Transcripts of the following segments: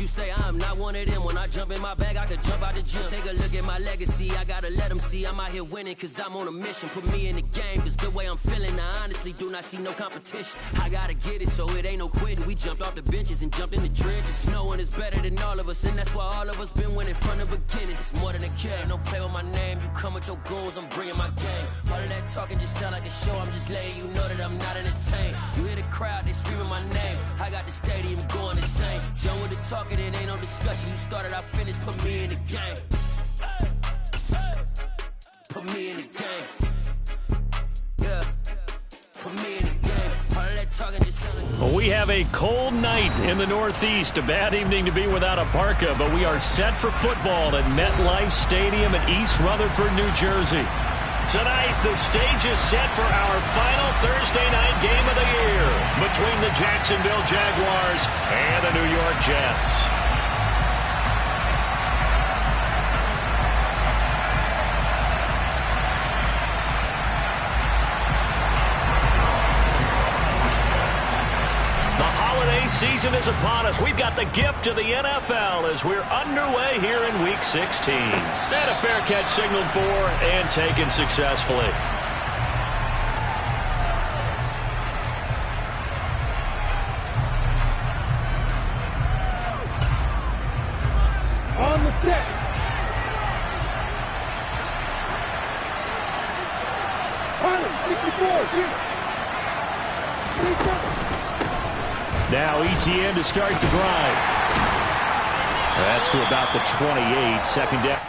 you say I'm not one of them. When I jump in my bag, I could jump out the gym. Take a look at my legacy, I gotta let them see I'm out here winning, cause I'm on a mission. Put me in the game, cause the way I'm feeling, I honestly do not see no competition. I gotta get it, so it ain't no quitting. We jumped off the benches and jumped in the trenches. No one is better than all of us, and that's why all of us been winning from the beginning. It's more than a game, don't play with my name. You come with your goons, I'm bringing my game. All of that talking just sound like a show, I'm just letting you know that I'm not entertained. You hear the crowd, they screaming my name. I got the stadium going insane. Done with the talking, it ain't no discussion. You started, I finished, put me in the game. Put me in the game. Yeah, put me in the game. All of that talking just sound like... Well, we have a cold night in the Northeast. A bad evening to be without a parka, but we are set for football at MetLife Stadium in East Rutherford, New Jersey. Tonight, the stage is set for our final Thursday night game of the year between the Jacksonville Jaguars and the New York Jets. Season is upon us. We've got the gift of the NFL as we're underway here in Week 16. And a fair catch signaled for and taken successfully. On the set. Now ETN to start the drive. That's to about the 28, second down.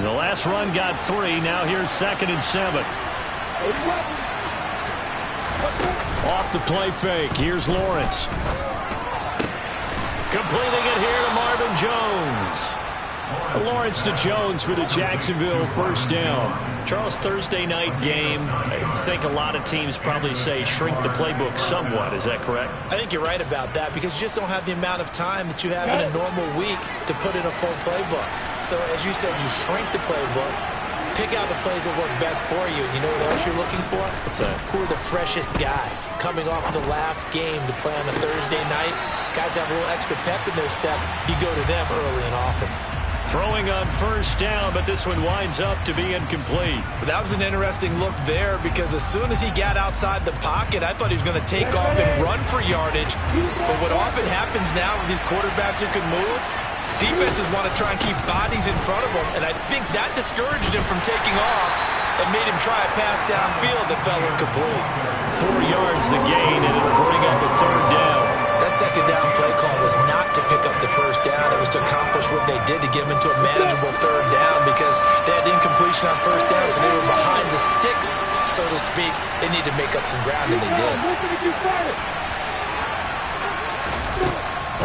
The last run got 3. Now here's 2nd and 7. Off the play fake. Here's Lawrence. Completing it here to Marvin Jones. Lawrence to Jones for the Jacksonville first down. Charles, Thursday night game. I think a lot of teams probably say shrink the playbook somewhat. Is that correct? I think you're right about that because you just don't have the amount of time that you have in a normal week to put in a full playbook. So as you said, you shrink the playbook, pick out the plays that work best for you. You know what else you're looking for? What's that? Who are the freshest guys coming off the last game to play on a Thursday night? Guys have a little extra pep in their step. You go to them early and often. Throwing on first down, but this one winds up to be incomplete. That was an interesting look there because as soon as he got outside the pocket, I thought he was going to take off and run for yardage. But what often happens now with these quarterbacks who can move, defenses want to try and keep bodies in front of them, and I think that discouraged him from taking off and made him try a pass downfield that fell incomplete. 4 yards the gain, and it'll bring up a third down. That second down play call was not to pick up the first down. It was to accomplish what they did to get them into a manageable third down because they had incompletion on first down, so they were behind the sticks, so to speak. They needed to make up some ground, and they did.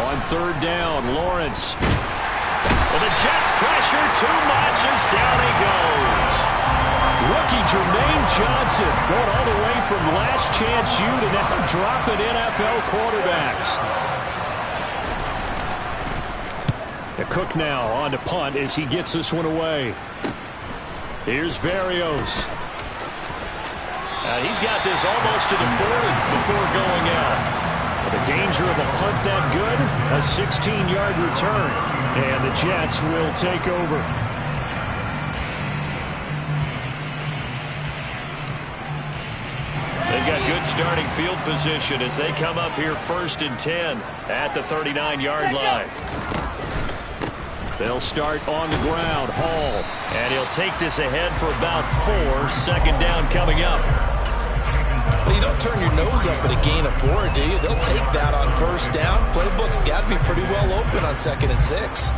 On third down, Lawrence. Well, the Jets pressure too much as down he goes. Rookie Jermaine Johnson going all the way from last chance U to now dropping NFL quarterbacks. The Cook now on to punt as he gets this one away. Here's Berrios. He's got this almost to the 40 before going out. The danger of a punt that good, a 16-yard return, and the Jets will take over. They've got good starting field position as they come up here 1st and 10 at the 39-yard line. They'll start on the ground, Hall, and he'll take this ahead for about 4. Second down coming up. Well, you don't turn your nose up at a gain of 4, do you? They'll take that on first down. Playbook's got to be pretty well open on 2nd and 6.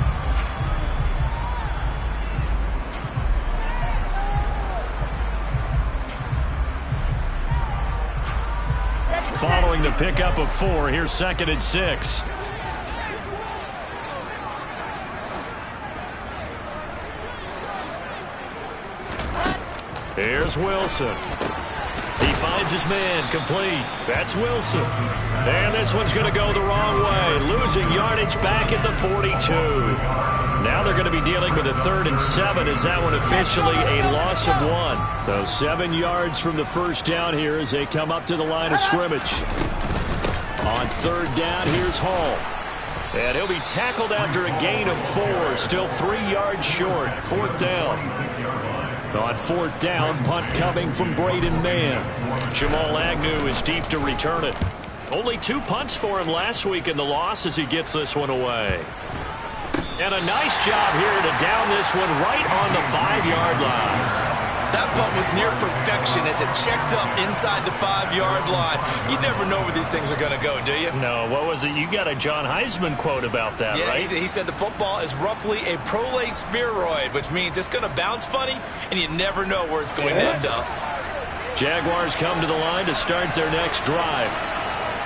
Following the pickup of 4, here's 2nd and 6. Here's Wilson. He finds his man, complete. That's Wilson. And this one's going to go the wrong way. Losing yardage back at the 42. Now they're going to be dealing with a 3rd and 7 as that one officially a loss of 1. So 7 yards from the first down here as they come up to the line of scrimmage. On 3rd down, here's Hall. And he'll be tackled after a gain of 4. Still 3 yards short. 4th down. On 4th down, punt coming from Braden Mann. Jamal Agnew is deep to return it. Only 2 punts for him last week in the loss as he gets this one away. And a nice job here to down this one right on the 5-yard line. That punt was near perfection as it checked up inside the 5-yard line. You never know where these things are going to go, do you? No, what was it? You got a John Heisman quote about that, right? Yeah, he said the football is roughly a prolate spheroid, which means it's going to bounce funny, and you never know where it's going to end up. Jaguars come to the line to start their next drive.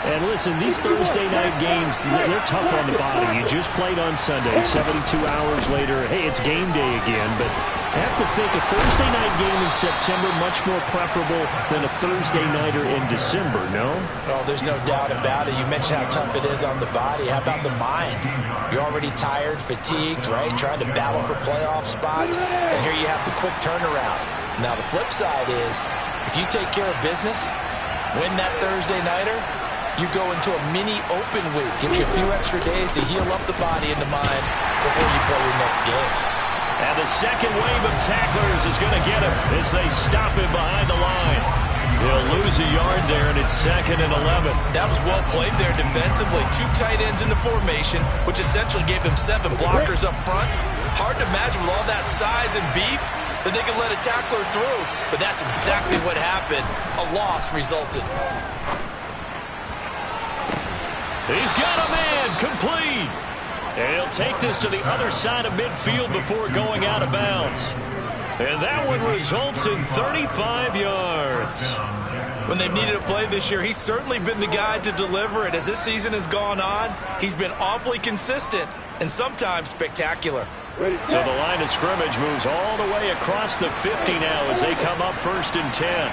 And listen, these Thursday night games, they're tough on the body. You just played on Sunday, 72 hours later. Hey, it's game day again, but I have to think a Thursday night game in September much more preferable than a Thursday nighter in December, no? Oh, there's no doubt about it. You mentioned how tough it is on the body. How about the mind? You're already tired, fatigued, right? Trying to battle for playoff spots, and here you have the quick turnaround. Now, the flip side is, if you take care of business, win that Thursday nighter, you go into a mini open week. Gives you a few extra days to heal up the body and the mind before you play your next game. And the second wave of tacklers is going to get him as they stop him behind the line. He'll lose a yard there, and it's 2nd and 11. That was well played there defensively. 2 tight ends in the formation, which essentially gave them 7 blockers up front. Hard to imagine with all that size and beef that they could let a tackler through. But that's exactly what happened. A loss resulted. He's got a man, complete. And he'll take this to the other side of midfield before going out of bounds. And that one results in 35 yards. When they've needed a play this year, he's certainly been the guy to deliver it. As this season has gone on, he's been awfully consistent and sometimes spectacular. So the line of scrimmage moves all the way across the 50 now as they come up 1st and 10.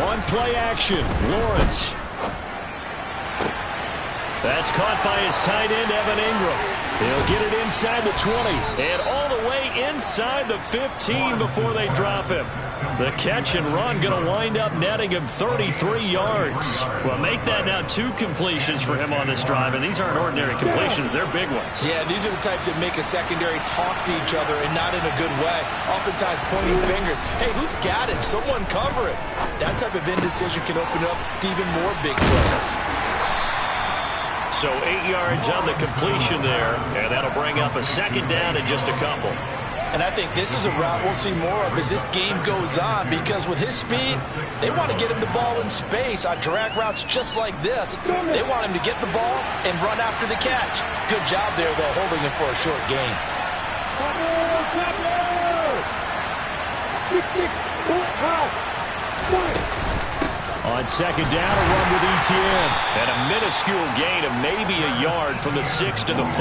On play action, Lawrence. That's caught by his tight end, Evan Ingram. He'll get it inside the 20 and all the way inside the 15 before they drop him. The catch and run going to wind up netting him 33 yards. Well, make that now 2 completions for him on this drive, and these aren't ordinary completions. They're big ones. Yeah, these are the types that make a secondary talk to each other and not in a good way. Oftentimes pointing fingers. Hey, who's got him? Someone cover it. That type of indecision can open up to even more big plays. So 8 yards on the completion there, and that'll bring up a second down in just a couple. And I think this is a route we'll see more of as this game goes on, because with his speed, they want to get him the ball in space on drag routes just like this. They want him to get the ball and run after the catch. Good job there, though, holding him for a short gain. On second down, a run with Etienne. And a minuscule gain of maybe a yard from the 6 to the 5.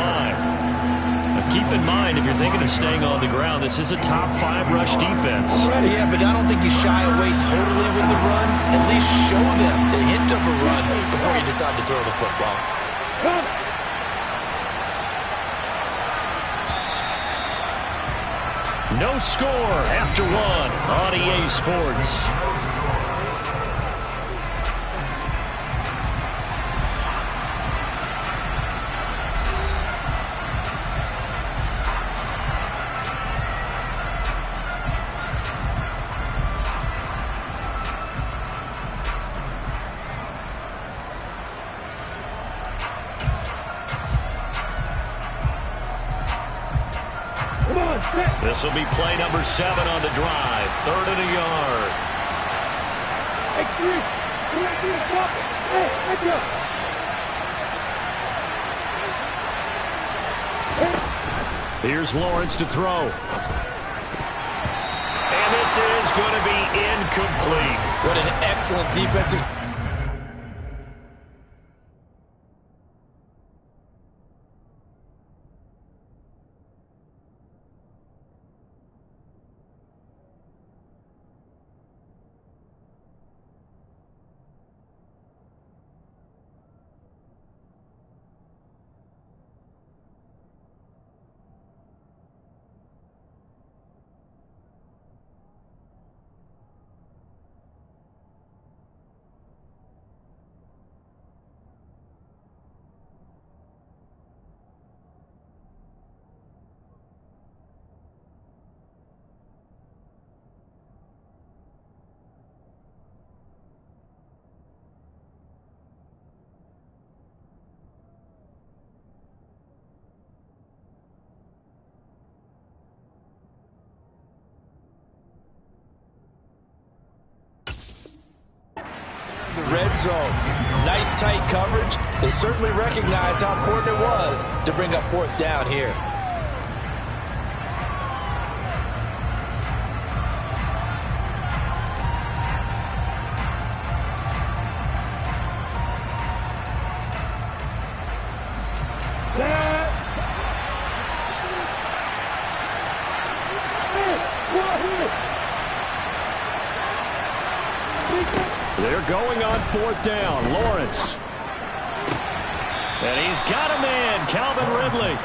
Now keep in mind, if you're thinking of staying on the ground, this is a top 5 rush defense. Yeah, but I don't think you shy away totally with the run. At least show them the hint of a run before you decide to throw the football. No score after 1 on EA Sports. This will be play number 7 on the drive. 3rd and a yard. Here's Lawrence to throw. And this is going to be incomplete. What an excellent defensive. The red zone. Nice tight coverage. They certainly recognized how important it was to bring up 4th down here. They're going on 4th down. Lawrence. And he's got a man, Calvin Ridley.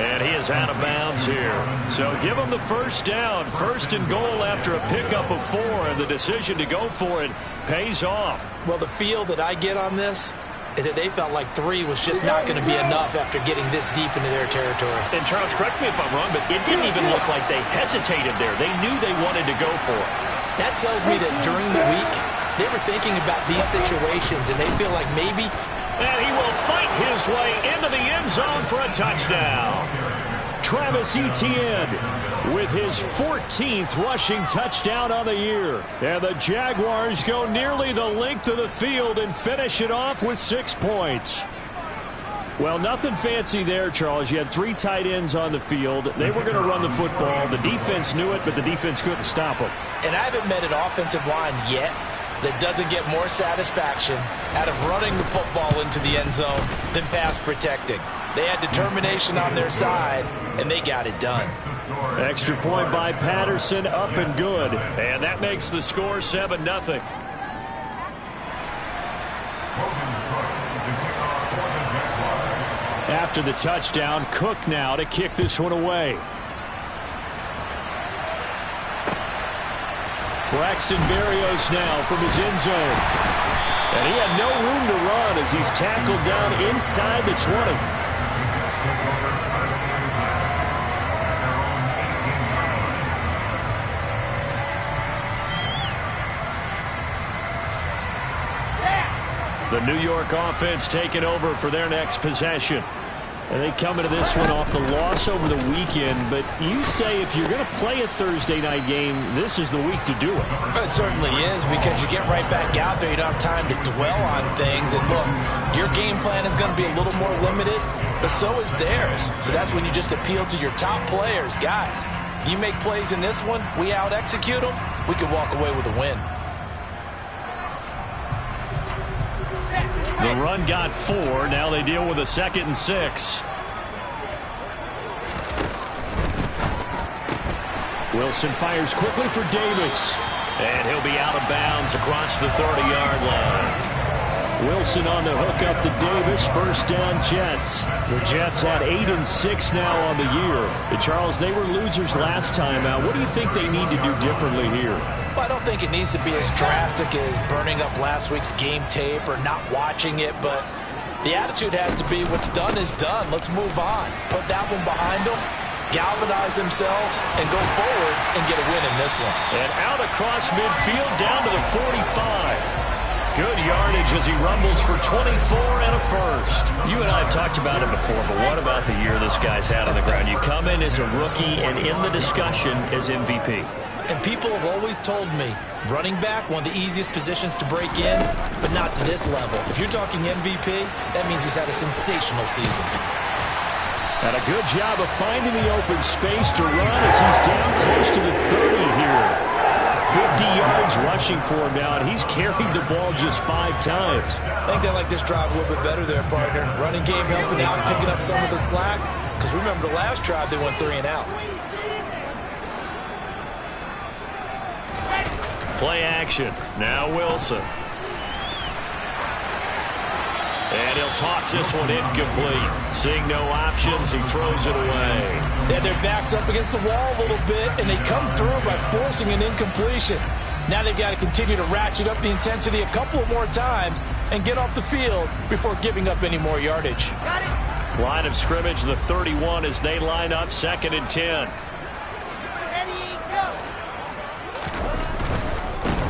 And he is out of bounds here. So give him the 1st down. 1st and goal after a pickup of 4. And the decision to go for it pays off. Well, the feel that I get on this is that they felt like 3 was just not going to be enough after getting this deep into their territory. And Charles, correct me if I'm wrong, but it didn't even look like they hesitated there. They knew they wanted to go for it. That tells me that during the week, they were thinking about these situations, and they feel like maybe. And he will fight his way into the end zone for a touchdown. Travis Etienne with his 14th rushing touchdown on the year. And the Jaguars go nearly the length of the field and finish it off with 6 points. Well, nothing fancy there, Charles. You had 3 tight ends on the field. They were going to run the football. The defense knew it, but the defense couldn't stop them. And I haven't met an offensive line yet that doesn't get more satisfaction out of running the football into the end zone than pass protecting. They had determination on their side, and they got it done. Extra point by Patterson, up and good. And that makes the score 7-0. After the touchdown, Cook now to kick this one away. Braxton Berrios now from his end zone. And he had no room to run as he's tackled down inside the 20. The New York offense taking over for their next possession. And they come into this one off the loss over the weekend, but you say if you're going to play a Thursday night game, this is the week to do it. It certainly is, because you get right back out there. You don't have time to dwell on things. And look, your game plan is going to be a little more limited, but so is theirs. So that's when you just appeal to your top players. Guys, you make plays in this one, we out-execute them, we can walk away with a win. The run got 4. Now they deal with a 2nd and 6. Wilson fires quickly for Davis. And he'll be out of bounds across the 30-yard line. Wilson on the hook up to Davis. First down, Jets. The Jets had 8 and 6 now on the year. And Charles, they were losers last time out. What do you think they need to do differently here? Well, I don't think it needs to be as drastic as burning up last week's game tape or not watching it, but the attitude has to be what's done is done. Let's move on. Put that one behind them, galvanize themselves, and go forward and get a win in this one. And out across midfield down to the 45. Good yardage as he rumbles for 24 and a first. You and I have talked about it before, but what about the year this guy's had on the ground? You come in as a rookie and in the discussion as MVP. And people have always told me, running back, one of the easiest positions to break in, but not to this level. If you're talking MVP, that means he's had a sensational season. And a good job of finding the open space to run as he's down close to the 30 here. 50 yards rushing for him now, and he's carried the ball just 5 times. I think they like this drive a little bit better there, partner. Running game helping out, picking up some of the slack. Because remember, the last drive they went 3 and out. Play action. Now Wilson. And he'll toss this one incomplete. Seeing no options, he throws it away. They had their backs up against the wall a little bit, and they come through by forcing an incompletion. Now they've got to continue to ratchet up the intensity a couple of more times and get off the field before giving up any more yardage. Line of scrimmage, the 31 as they line up 2nd and 10.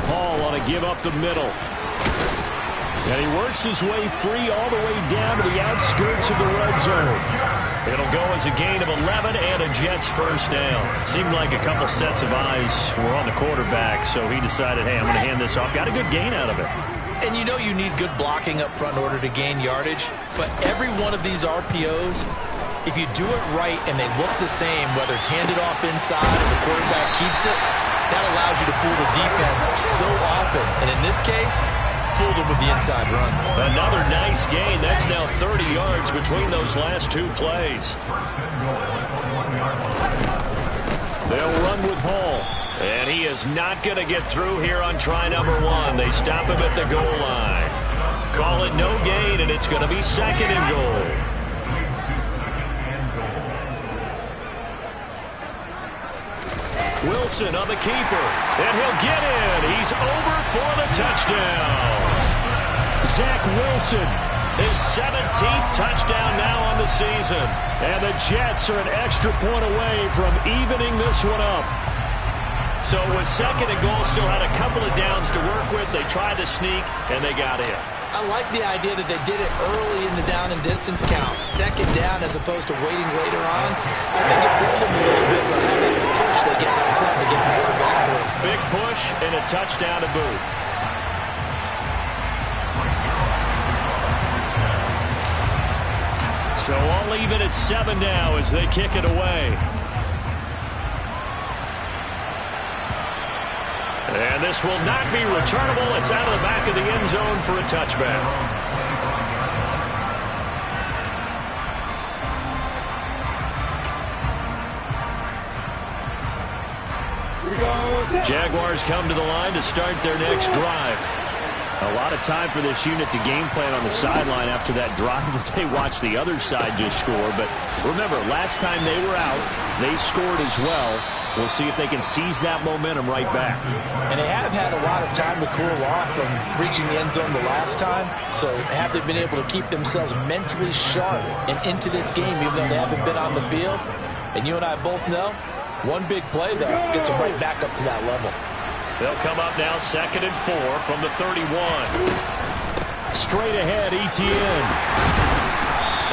Hall on a give up the middle. And he works his way free all the way down to the outskirts of the red zone. It'll go as a gain of 11 and a Jets first down. Seemed like a couple sets of eyes were on the quarterback, so he decided, hey, I'm going to hand this off. Got a good gain out of it. And you know you need good blocking up front in order to gain yardage, but every one of these RPOs, if you do it right and they look the same, whether it's handed off inside or the quarterback keeps it, that allows you to fool the defense so often. And in this case, fooled him with the inside run. Another nice gain. That's now 30 yards between those last 2 plays. They'll run with Hall. And he is not going to get through here on try number 1. They stop him at the goal line. Call it no gain, and it's going to be 2nd and goal. Wilson on the keeper, and he'll get in. He's over for the touchdown. Zach Wilson, his 17th touchdown now on the season. And the Jets are an extra point away from evening this one up. So with 2nd and goal, still had a couple of downs to work with. They tried to sneak, and they got in. I like the idea that they did it early in the down and distance count. 2nd down as opposed to waiting later on. I think it pulled them a little bit, but how about the push they got up front to get the quarterback through? Big push and a touchdown to boot. So all even at 7 now as they kick it away. And this will not be returnable. It's out of the back of the end zone for a touchback. Jaguars come to the line to start their next drive. A lot of time for this unit to game plan on the sideline after that drive that they watched the other side just score. But remember, last time they were out, they scored as well. We'll see if they can seize that momentum right back. And they have had a lot of time to cool off from reaching the end zone the last time. So have they been able to keep themselves mentally sharp and into this game even though they haven't been on the field? And you and I both know, one big play, though, gets them right back up to that level. They'll come up now 2nd and 4 from the 31. Straight ahead, Etienne.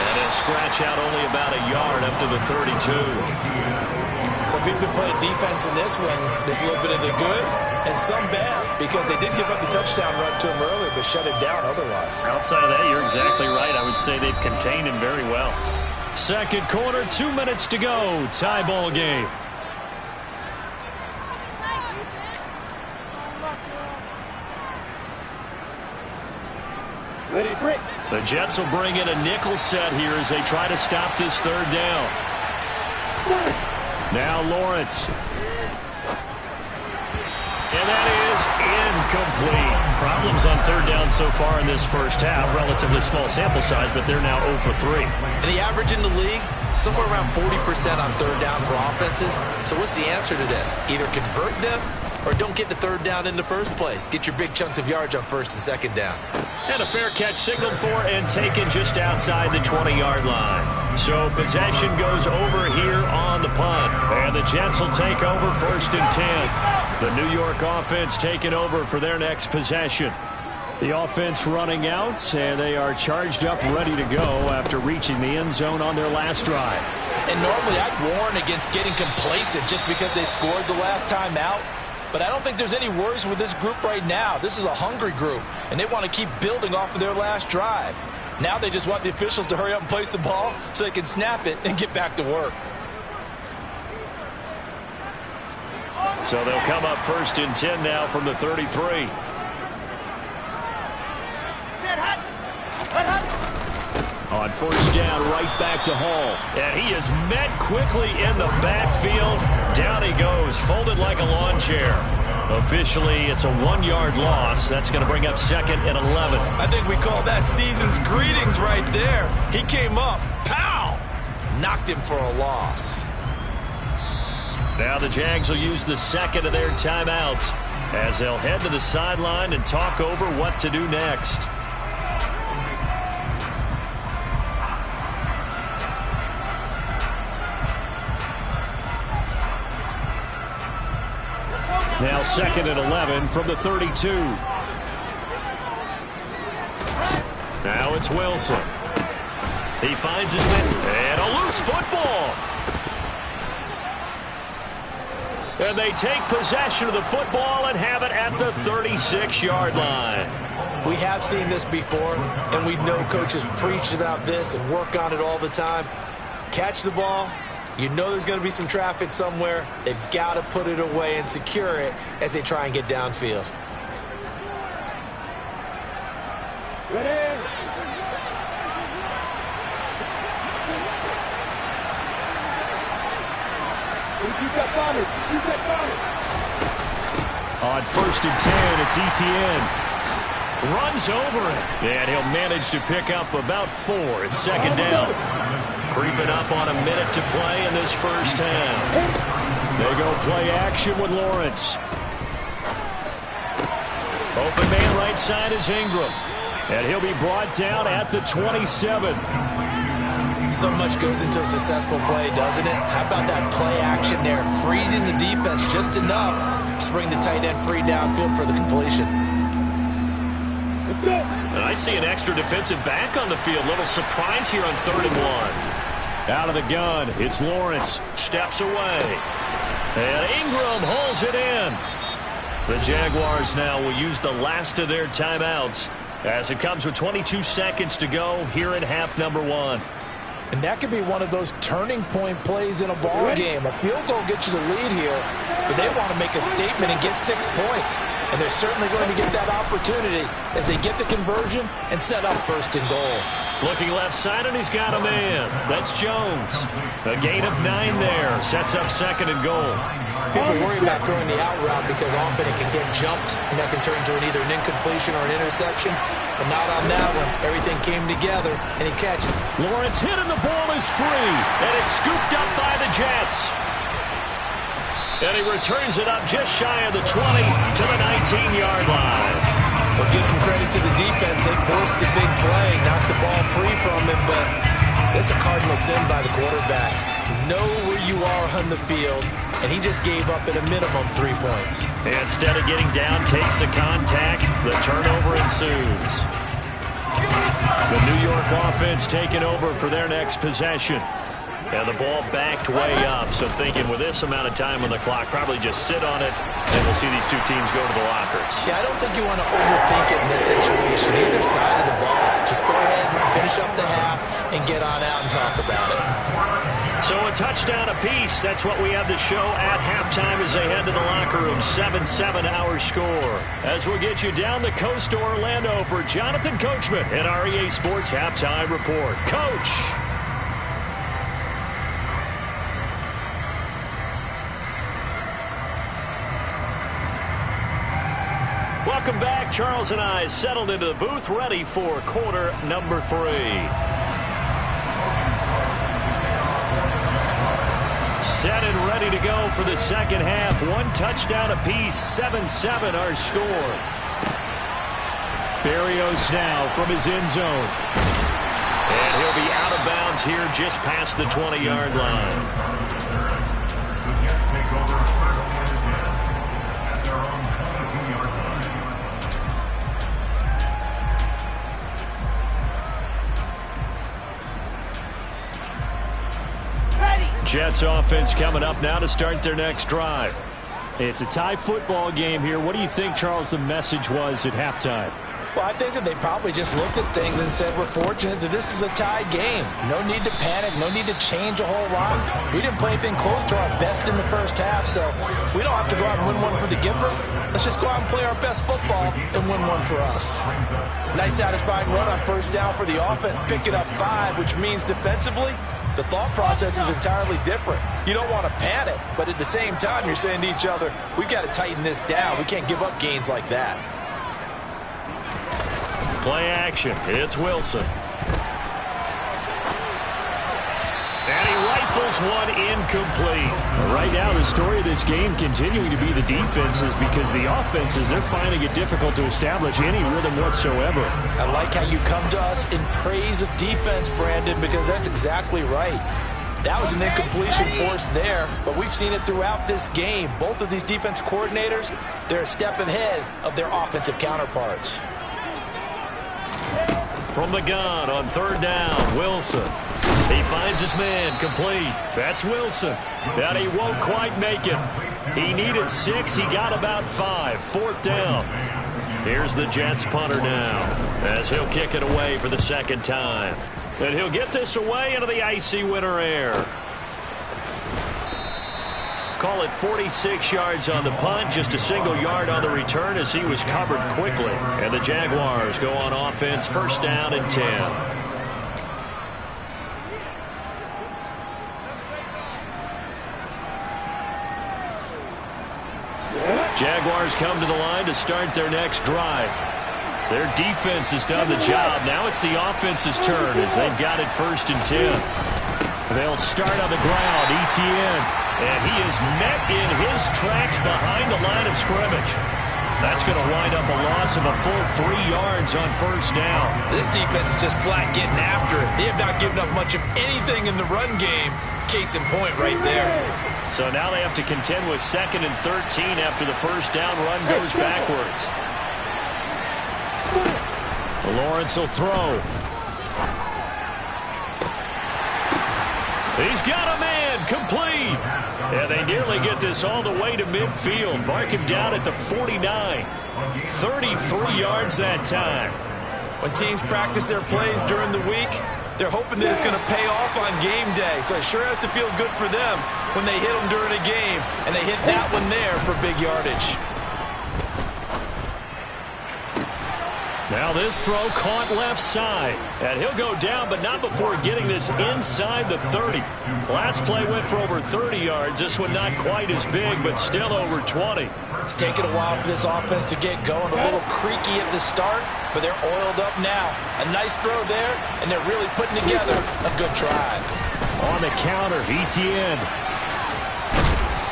And he'll scratch out only about a yard up to the 32. So if you've been playing defense in this one, there's a little bit of the good and some bad because they did give up the touchdown run to him earlier but shut it down otherwise. Outside of that, you're exactly right. I would say they've contained him very well. Second quarter, 2 minutes to go. Tie ball game. The Jets will bring in a nickel set here as they try to stop this third down. Now Lawrence. And that is incomplete. Problems on third down so far in this first half. Relatively small sample size, but they're now 0 for 3. And the average in the league, somewhere around 40% on third down for offenses. So what's the answer to this? Either convert them or don't get the third down in the first place. Get your big chunks of yards on first and second down. And a fair catch signaled for and taken just outside the 20-yard line. So possession goes over here on the punt. And the Jets will take over 1st and 10. The New York offense taking over for their next possession. The offense running out, and they are charged up, ready to go after reaching the end zone on their last drive. And normally I'd warn against getting complacent just because they scored the last time out. But I don't think there's any worries with this group right now. This is a hungry group, and they want to keep building off of their last drive. Now they just want the officials to hurry up and place the ball so they can snap it and get back to work. So they'll come up 1st and 10 now from the 33. On 1st down, right back to Hall. And he is met quickly in the backfield. Down he goes, folded like a lawn chair. Officially, it's a 1-yard loss. That's going to bring up 2nd and 11. I think we call that season's greetings right there. He came up, pow! Knocked him for a loss. Now the Jags will use the second of their timeouts as they'll head to the sideline and talk over what to do next. Now 2nd and 11 from the 32. Now it's Wilson. He finds his man, and a loose football. And they take possession of the football and have it at the 36-yard line. We have seen this before, and we know coaches preach about this and work on it all the time. Catch the ball. You know there's going to be some traffic somewhere. They've got to put it away and secure it as they try and get downfield. On 1st and 10, it's Etienne. Runs over it. And he'll manage to pick up about 4. It's 2nd down. Creeping up on a minute to play in this first half. They go play action with Lawrence. Open man right side is Ingram. And he'll be brought down at the 27. So much goes into a successful play, doesn't it? How about that play action there? Freezing the defense just enough to bring the tight end free downfield for the completion. And I see an extra defensive back on the field. Little surprise here on 3rd and 1. Out of the gun, it's Lawrence. Steps away. And Ingram holds it in. The Jaguars now will use the last of their timeouts as it comes with 22 seconds to go here in half number 1. And that could be one of those turning point plays in a ball game. A field goal gets you the lead here, but they want to make a statement and get 6 points. And they're certainly going to get that opportunity as they get the conversion and set up 1st and goal. Looking left side, and he's got a man. That's Jones. A gain of 9 there. Sets up 2nd and goal. People worry about throwing the out route because often it can get jumped, and that can turn into either an incompletion or an interception. But not on that one. Everything came together, and he catches. Lawrence hit, and the ball is free, and it's scooped up by the Jets. And he returns it up just shy of the 20 to the 19-yard line. Well, give some credit to the defense. They forced the big play, knocked the ball free from him, but that's a cardinal sin by the quarterback. Know where you are on the field, and he just gave up at a minimum 3 points. Instead of getting down, takes the contact. The turnover ensues. The New York offense taking over for their next possession. And the ball backed way up, so thinking with this amount of time on the clock, probably just sit on it, and we'll see these two teams go to the lockers. Yeah, I don't think you want to overthink it in this situation. Either side of the ball. Just go ahead and finish up the half and get on out and talk about it. So a touchdown apiece. That's what we have to show at halftime as they head to the locker room. 7-7 our score. As we'll get you down the coast to Orlando for Jonathan Coachman and our EA Sports Halftime Report. Coach! Welcome back. Charles and I settled into the booth, ready for quarter number 3. Set and ready to go for the second half. 1 touchdown apiece, 7-7 our score. Berrios now from his end zone. And he'll be out of bounds here just past the 20-yard line. Jets offense coming up now to start their next drive. It's a tie football game here. What do you think, Charles, the message was at halftime? Well, I think that they probably just looked at things and said, we're fortunate that this is a tie game. No need to panic. No need to change a whole lot. We didn't play anything close to our best in the first half, so we don't have to go out and win one for the Gipper. Let's just go out and play our best football and win one for us. Nice satisfying run on first down for the offense, picking up 5, which means defensively, the thought process is entirely different. You don't want to panic, but at the same time, you're saying to each other, we've got to tighten this down. We can't give up gains like that. Play action. It's Wilson. And he rifles one incomplete. Right now, the story of this game continuing to be the defenses, because the offenses, they're finding it difficult to establish any rhythm whatsoever. I like how you come to us in praise of defense, Brandon, because that's exactly right. That was an incompletion forced there, but we've seen it throughout this game. Both of these defense coordinators, they're a step ahead of their offensive counterparts. From the gun on third down, Wilson. He finds his man, complete. That's Wilson. And he won't quite make it. He needed 6. He got about 5. 4th down. Here's the Jets punter now, as he'll kick it away for the second time. And he'll get this away into the icy winter air. Call it 46 yards on the punt, just a single yard on the return as he was covered quickly. And the Jaguars go on offense, first down and 10. Jaguars come to the line to start their next drive. Their defense has done the job. Now it's the offense's turn as they've got it first and 10. They'll start on the ground, Etienne. And he is met in his tracks behind the line of scrimmage. That's going to wind up a loss of a full 3 yards on first down. This defense is just flat getting after it. They have not given up much of anything in the run game. Case in point right there. So now they have to contend with 2nd and 13 after the first down run goes backwards. Lawrence will throw. He's got a man, complete. And they nearly get this all the way to midfield. Mark him down at the 49. 33 yards that time. When teams practice their plays during the week, they're hoping that it's going to pay off on game day. So it sure has to feel good for them when they hit them during a game. And they hit that one there for big yardage. Now this throw caught left side. And he'll go down, but not before getting this inside the 30. Last play went for over 30 yards. This one not quite as big, but still over 20. It's taken a while for this offense to get going. A little creaky at the start, but they're oiled up now. A nice throw there, and they're really putting together a good drive. On the counter, ETN.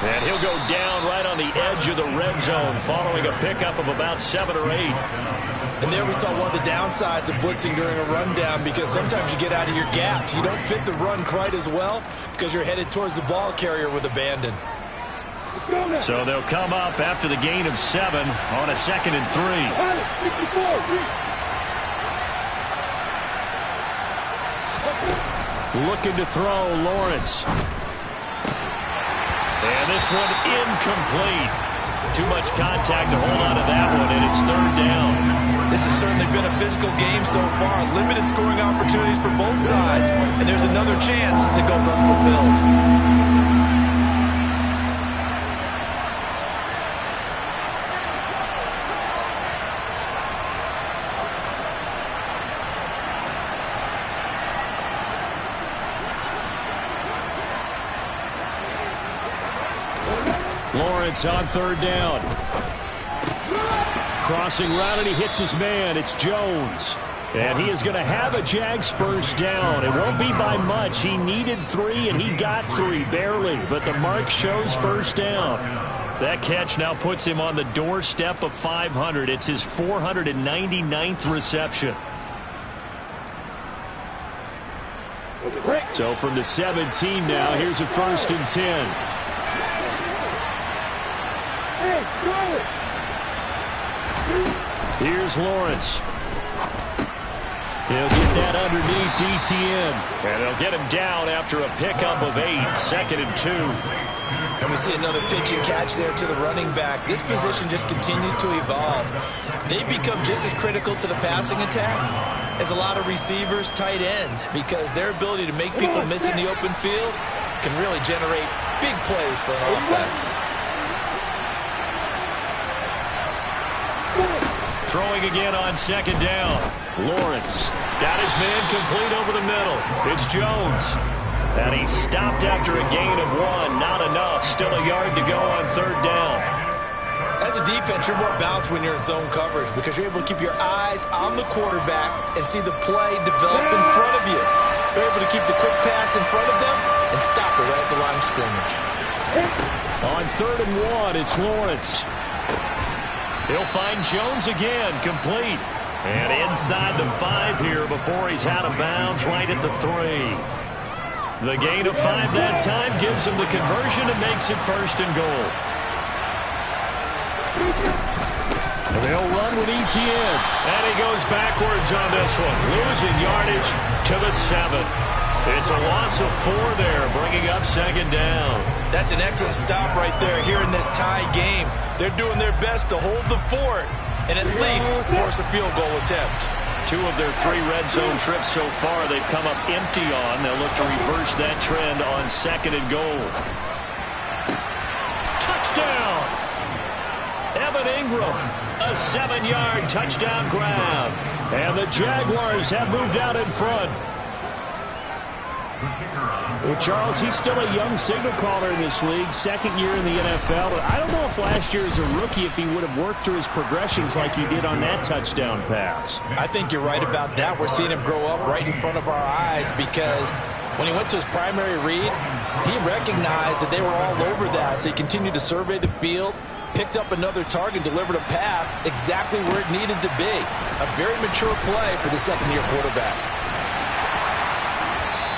And he'll go down right on the edge of the red zone following a pickup of about 7 or 8. And there we saw one of the downsides of blitzing during a rundown, because sometimes you get out of your gaps. You don't fit the run quite as well because you're headed towards the ball carrier with abandon. So they'll come up after the gain of 7 on a 2nd and 3. Looking to throw, Lawrence. And this one incomplete. Too much contact to hold on to that one, and it's 3rd down. This has certainly been a physical game so far. Limited scoring opportunities for both sides, and there's another chance that goes unfulfilled. Lawrence on 3rd down. Crossing route, and he hits his man. It's Jones. And he is going to have a Jags 1st down. It won't be by much. He needed 3, and he got 3, barely. But the mark shows 1st down. That catch now puts him on the doorstep of 500. It's his 499th reception. So from the 17 now, here's a 1st and 10. Here's Lawrence. He'll get that underneath ETN. And they'll get him down after a pickup of 8. 2nd and 2. And we see another pitch and catch there to the running back. This position just continues to evolve. They become just as critical to the passing attack as a lot of receivers, tight ends, because their ability to make people miss in the open field can really generate big plays for an offense. Throwing again on 2nd down. Lawrence got his man complete over the middle. It's Jones. And he stopped after a gain of 1. Not enough. Still a yard to go on 3rd down. As a defense, you're more balanced when you're in zone coverage because you're able to keep your eyes on the quarterback and see the play develop in front of you. You're able to keep the quick pass in front of them and stop it right at the line of scrimmage. On 3rd and 1, it's Lawrence. He'll find Jones again, complete. And inside the 5 here before he's out of bounds right at the 3. The gain of 5 that time gives him the conversion and makes it 1st and goal. And they'll run with ETN. And he goes backwards on this one, losing yardage to the 7. It's a loss of 4 there, bringing up 2nd down. That's an excellent stop right there here in this tie game. They're doing their best to hold the fort and at least force a field goal attempt. 2 of their 3 red zone trips so far they've come up empty on. They'll look to reverse that trend on 2nd and goal. Touchdown! Evan Ingram, a 7-yard touchdown grab. And the Jaguars have moved out in front. Well, Charles, he's still a young signal caller in this league, 2nd year in the NFL. I don't know if last year as a rookie if he would have worked through his progressions like he did on that touchdown pass. I think you're right about that. We're seeing him grow up right in front of our eyes because when he went to his primary read, he recognized that they were all over that. So he continued to survey the field, picked up another target, delivered a pass exactly where it needed to be. A very mature play for the 2nd-year quarterback.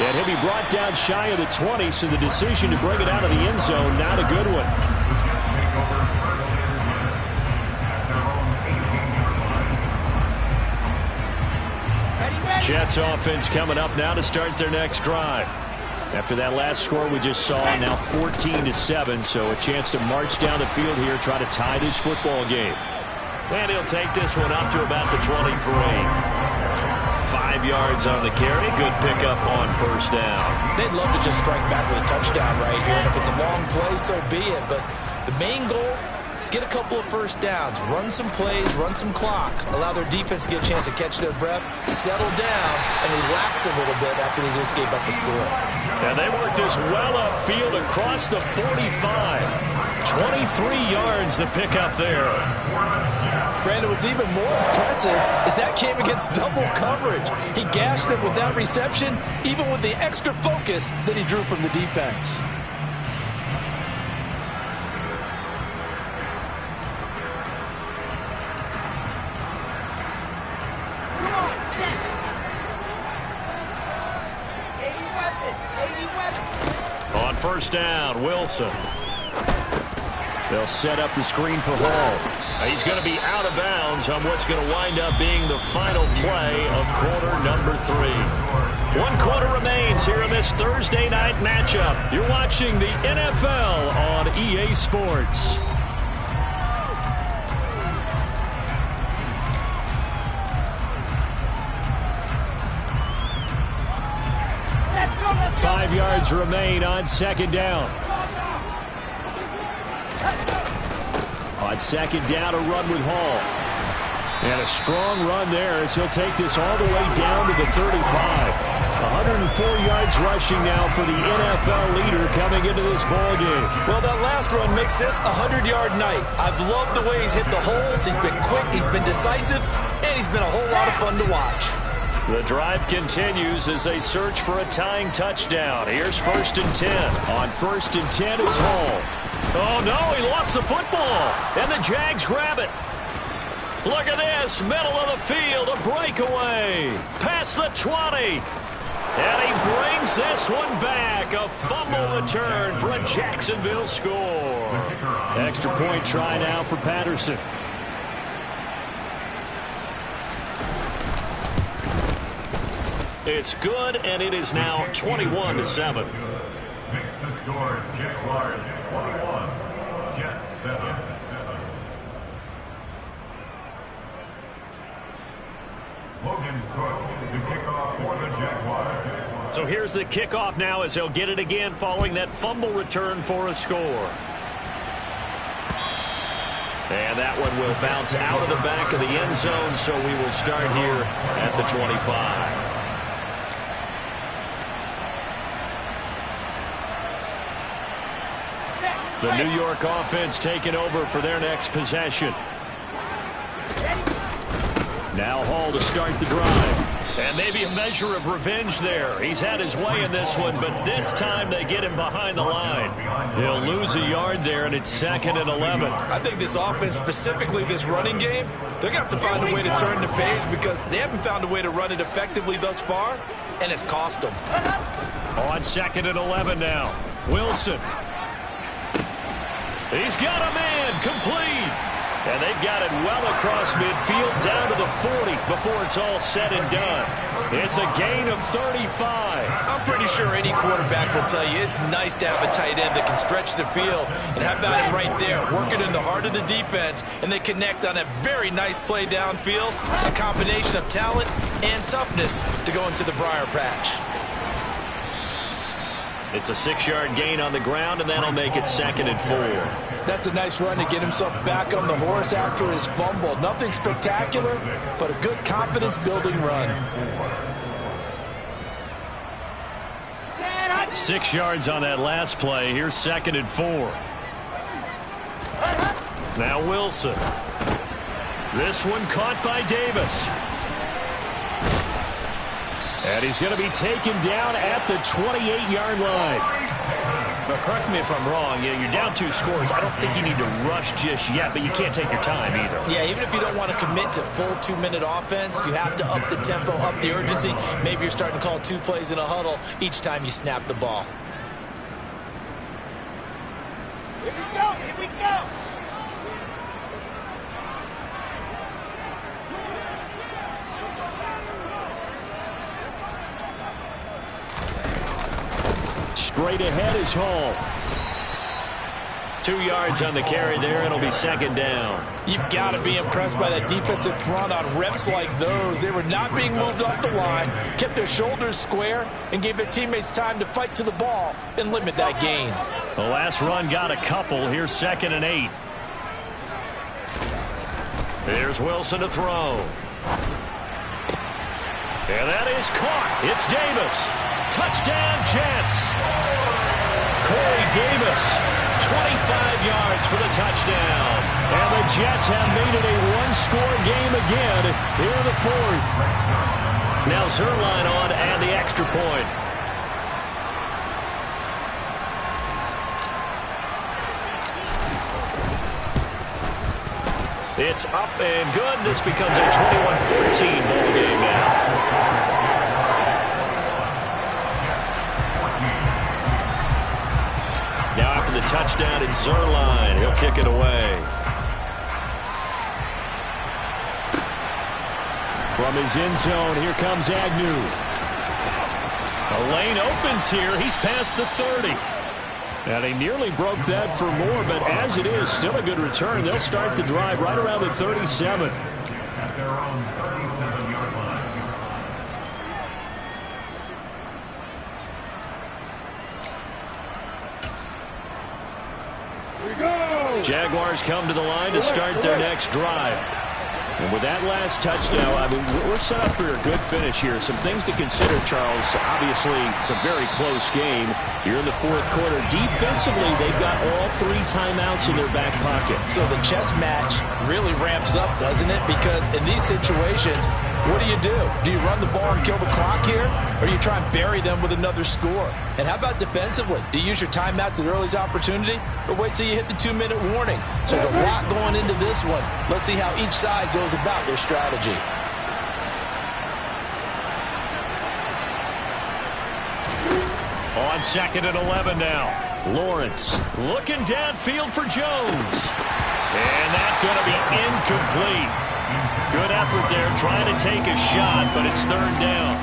And he'll be brought down shy of the 20, so the decision to bring it out of the end zone, not a good one. Jets offense coming up now to start their next drive. After that last score we just saw, now 14-7, so a chance to march down the field here, try to tie this football game. And he'll take this one up to about the 23. 5 yards on the carry. Good pickup on 1st down. They'd love to just strike back with a touchdown right here. And if it's a long play, so be it. But the main goal get a couple of first downs, run some plays, run some clock, allow their defense to get a chance to catch their breath, settle down, and relax a little bit after they just gave up a score. And they worked this well upfield across the 45. 23 yards to pick up there. Brandon, what's even more impressive is that came against double coverage. He gashed them with that reception, even with the extra focus that he drew from the defense. On first down, Wilson. They'll set up the screen for Hall. He's going to be out of bounds on what's going to wind up being the final play of quarter number 3. 1 quarter remains here in this Thursday night matchup. You're watching the NFL on EA Sports. Let's go. 5 yards remain on second down. On second down, a run with Hall. And a strong run there as he'll take this all the way down to the 35. 104 yards rushing now for the NFL leader coming into this ballgame. Well, that last run makes this a 100-yard night. I've loved the way he's hit the holes. He's been quick, he's been decisive, and he's been a whole lot of fun to watch. The drive continues as they search for a tying touchdown. Here's 1st and 10. On 1st and 10, it's Hall. Oh, no, he lost the football. And the Jags grab it. Look at this, middle of the field, a breakaway. Past the 20. And he brings this one back. A fumble return for a Jacksonville score. Extra point try now for Patterson. It's good, and it is now 21-7. Makes the score Jaguars 21, Jets 7. Logan Cook to kick off for the Jaguars. So here's the kickoff now as they'll get it again following that fumble return for a score. And that one will bounce out of the back of the end zone, so we will start here at the 25. The New York offense taking over for their next possession. Now Hall to start the drive. And maybe a measure of revenge there. He's had his way in this one, but this time they get him behind the line. He'll lose a yard there, and it's 2nd and 11. I think this offense, specifically this running game, they're going to have to find a way to turn the page because they haven't found a way to run it effectively thus far, and it's cost them. On 2nd and 11 now. Wilson. He's got a man complete. And they've got it well across midfield down to the 40 before it's all said and done. It's a gain of 35. I'm pretty sure any quarterback will tell you it's nice to have a tight end that can stretch the field. And how about him right there, working in the heart of the defense, and they connect on a very nice play downfield, a combination of talent and toughness to go into the briar patch. It's a 6-yard gain on the ground, and that'll make it 2nd and 4. That's a nice run to get himself back on the horse after his fumble. Nothing spectacular, but a good confidence-building run. 6 yards on that last play. Here's 2nd and 4. Now Wilson. This one caught by Davis. And he's going to be taken down at the 28-yard line. But correct me if I'm wrong, you're down 2 scores. I don't think you need to rush just yet, but you can't take your time either. Yeah, even if you don't want to commit to full 2-minute offense, you have to up the tempo, up the urgency. Maybe you're starting to call 2 plays in a huddle each time you snap the ball. Here we go, here we go. Straight ahead is Hall. 2 yards on the carry there. It'll be 2nd down. You've got to be impressed by that defensive front on reps like those. They were not being moved off the line, kept their shoulders square, and gave their teammates time to fight to the ball and limit that gain. The last run got a couple. Here's 2nd and 8. There's Wilson to throw. And that is caught. It's Davis. Touchdown, Jets. Corey Davis, 25 yards for the touchdown. And the Jets have made it a one-score game again here in the fourth. Now Zerline on and the extra point. It's up and good. This becomes a 21-14 ball game now. Now after the touchdown, it's Zerline. He'll kick it away. From his end zone, here comes Agnew. A lane opens here. He's past the 30. And he nearly broke that for more, but as it is, still a good return. They'll start the drive right around the 37. At their own 37-yard line. Jaguars come to the line to start their next drive. And with that last touchdown, I mean, we're set up for a good finish here. Some things to consider, Charles. Obviously, it's a very close game. You're in the fourth quarter. Defensively, they've got all 3 timeouts in their back pocket. So the chess match really ramps up, doesn't it? Because in these situations, what do? Do you run the ball and kill the clock here? Or do you try and bury them with another score? And how about defensively? Do you use your timeouts at earliest opportunity? Or wait till you hit the 2-minute warning? So there's a lot going into this one. Let's see how each side goes about their strategy. On 2nd and 11 now. Lawrence looking downfield for Jones. And that's going to be incomplete. Good effort there trying to take a shot, but it's 3rd down.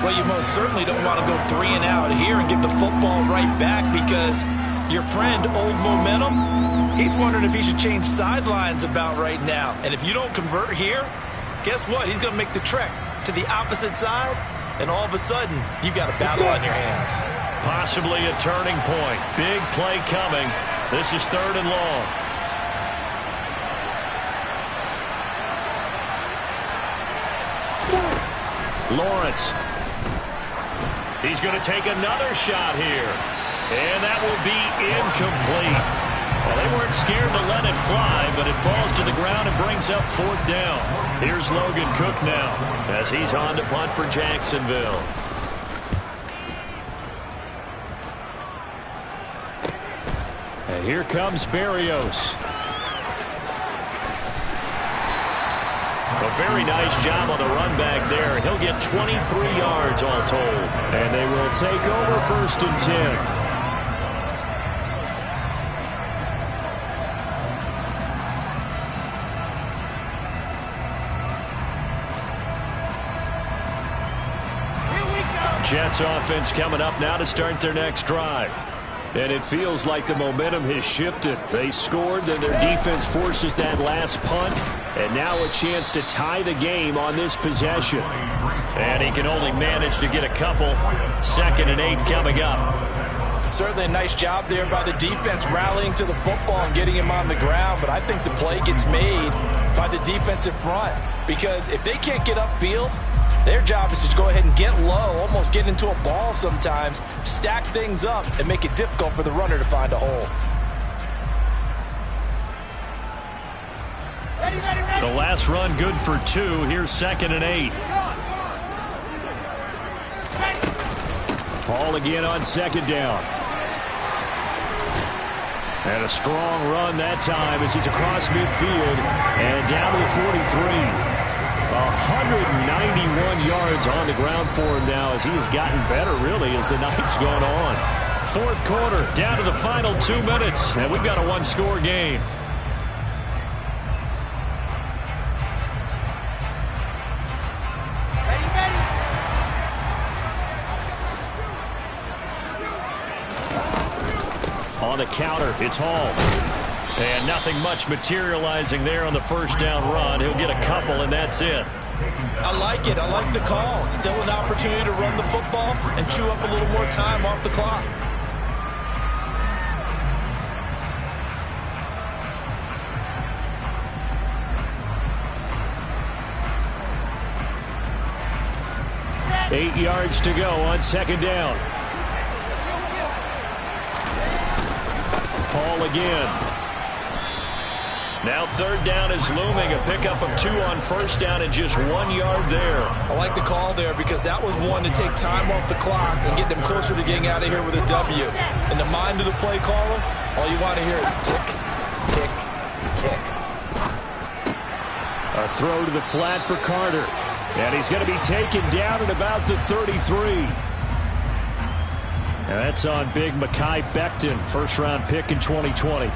Well, you most certainly don't want to go 3 and out here and give the football right back because your friend, Old Momentum, he's wondering if he should change sidelines about right now. And if you don't convert here, guess what? He's going to make the trek to the opposite side, and all of a sudden, you've got a battle on your hands. Possibly a turning point. Big play coming. This is 3rd and long. Lawrence. He's going to take another shot here. And that will be incomplete. Well, they weren't scared to let it fly, but it falls to the ground and brings up 4th down. Here's Logan Cook now as he's on to punt for Jacksonville. And here comes Berrios. A very nice job on the run back there. He'll get 23 yards all told. And they will take over 1st and 10. Jets offense coming up now to start their next drive. And it feels like the momentum has shifted. They scored, then their defense forces that last punt. And now a chance to tie the game on this possession. And he can only manage to get a couple. 2nd and 8 coming up. Certainly a nice job there by the defense rallying to the football and getting him on the ground. But I think the play gets made by the defensive front. Because if they can't get upfield, their job is to go ahead and get low, almost get into a ball sometimes, stack things up, and make it difficult for the runner to find a hole. The last run good for 2. Here's 2nd and 8. Ball again on 2nd down. And a strong run that time as he's across midfield and down to the 43. 191 yards on the ground for him now as he has gotten better, really, as the night's gone on. 4th quarter, down to the final 2 minutes, and we've got a 1-score game. On the counter, it's Hall. And nothing much materializing there on the 1st down run. He'll get a couple, and that's it. I like it. I like the call. Still an opportunity to run the football and chew up a little more time off the clock. 8 yards to go on second down. Paul again. Now third down is looming. A pickup of 2 on first down and just 1 yard there. I like the call there because that was one to take time off the clock and get them closer to getting out of here with a W. In the mind of the play caller, all you want to hear is tick, tick, tick. A throw to the flat for Carter. And he's going to be taken down at about the 33. And that's on big Mekhi Becton, first-round pick in 2020.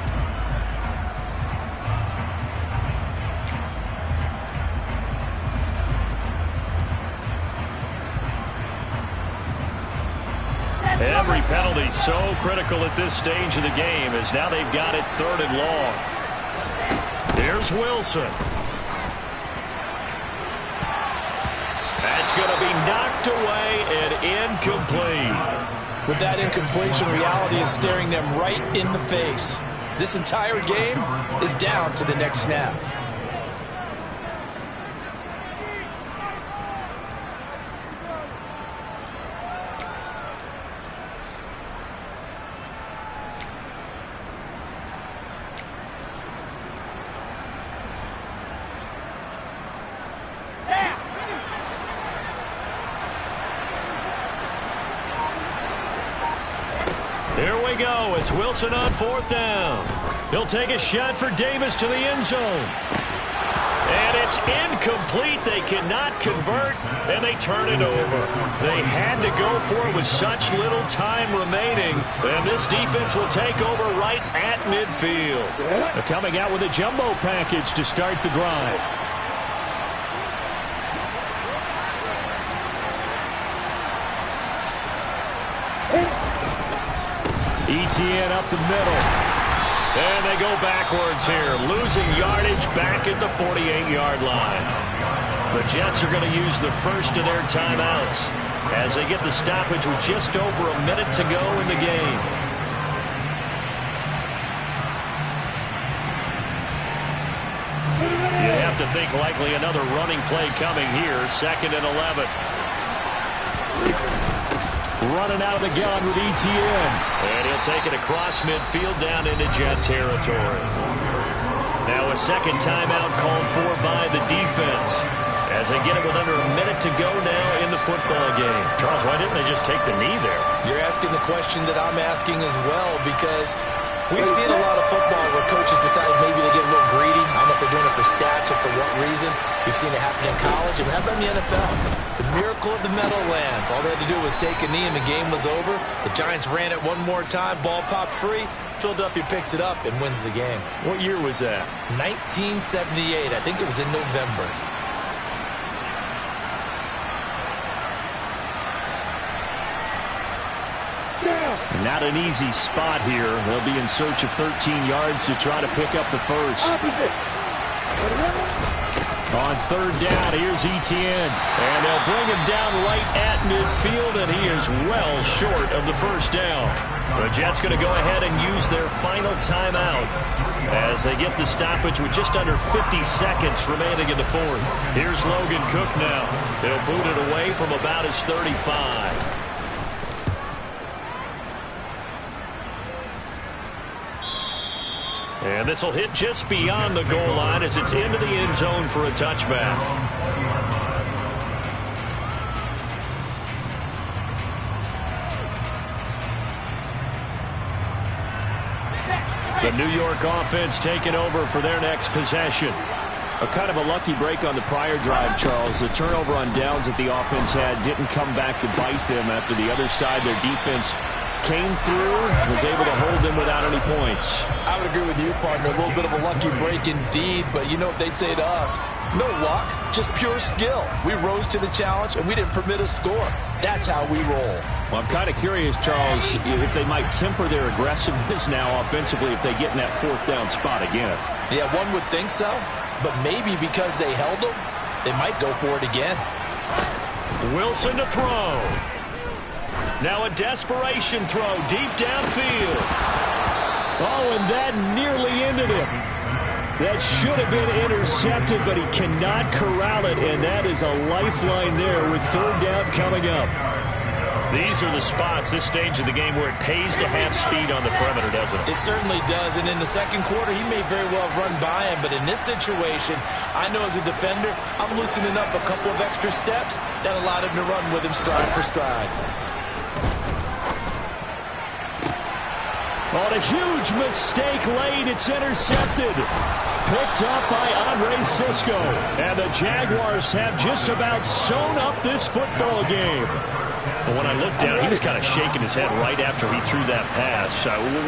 Every penalty so critical at this stage of the game as now they've got it third and long. Here's Wilson. That's going to be knocked away and incomplete. With that incompletion, reality is staring them right in the face. This entire game is down to the next snap. Here we go. It's Wilson on fourth down. He'll take a shot for Davis to the end zone. And it's incomplete. They cannot convert, and they turn it over. They had to go for it with such little time remaining. And this defense will take over right at midfield. They're coming out with a jumbo package to start the drive. ETN up the middle. And they go backwards here, losing yardage back at the 48-yard line. The Jets are going to use the first of their timeouts as they get the stoppage with just over a minute to go in the game. You have to think likely another running play coming here, 2nd and 11. Running out of the gun with ETN. And he'll take it across midfield down into Jet territory. Now a second timeout called for by the defense as they get it with under a minute to go now in the football game. Charles, why didn't they just take the knee there? You're asking the question that I'm asking as well, because we've seen a lot of football where coaches decide maybe they get a little greedy. I don't know if they're doing it for stats or for what reason. We've seen it happen in college, and how about in the NFL? The miracle of the Meadowlands. All they had to do was take a knee, and the game was over. The Giants ran it one more time. Ball popped free. Philadelphia picks it up and wins the game. What year was that? 1978. I think it was in November. Not an easy spot here. They'll be in search of 13 yards to try to pick up the first. On third down, here's ETN. And they'll bring him down right at midfield, and he is well short of the first down. The Jets going to go ahead and use their final timeout as they get the stoppage with just under 50 seconds remaining in the fourth. Here's Logan Cook now. They'll boot it away from about his 35. And this will hit just beyond the goal line as it's into the end zone for a touchback. The New York offense taking over for their next possession. A kind of a lucky break on the prior drive, Charles. The turnover on downs that the offense had didn't come back to bite them after the other side, their defense came through, was able to hold them without any points. I would agree with you, partner. A little bit of a lucky break indeed, but you know what they'd say to us? No luck, just pure skill. We rose to the challenge, and we didn't permit a score. That's how we roll. Well, I'm kind of curious, Charles, if they might temper their aggressiveness now offensively if they get in that fourth down spot again. Yeah, one would think so, but maybe because they held them, they might go for it again. Wilson to throw. Now a desperation throw deep downfield. Oh, and that nearly ended it. That should have been intercepted, but he cannot corral it, and that is a lifeline there with third down coming up. These are the spots, this stage of the game, where it pays to have speed on the perimeter, doesn't it? It certainly does, and in the second quarter, he may very well have run by him, but in this situation, I know as a defender, I'm loosening up a couple of extra steps that allowed him to run with him stride for stride. On a huge mistake late, it's intercepted. Picked up by Andre Sisco. And the Jaguars have just about sewn up this football game. Well, when I looked down, he was kind of shaking his head right after he threw that pass.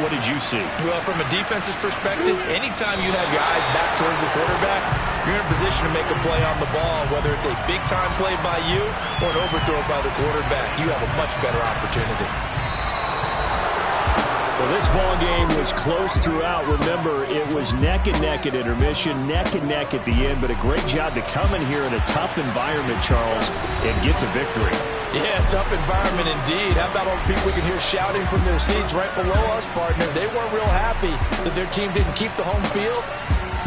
What did you see? Well, from a defense's perspective, anytime you have your eyes back towards the quarterback, you're in a position to make a play on the ball, whether it's a big-time play by you or an overthrow by the quarterback. You have a much better opportunity. Well, this ball game was close throughout. Remember, it was neck and neck at intermission, neck and neck at the end, but a great job to come in here in a tough environment, Charles, and get the victory. Yeah, tough environment indeed. How about all the people we can hear shouting from their seats right below us, partner? They weren't real happy that their team didn't keep the home field.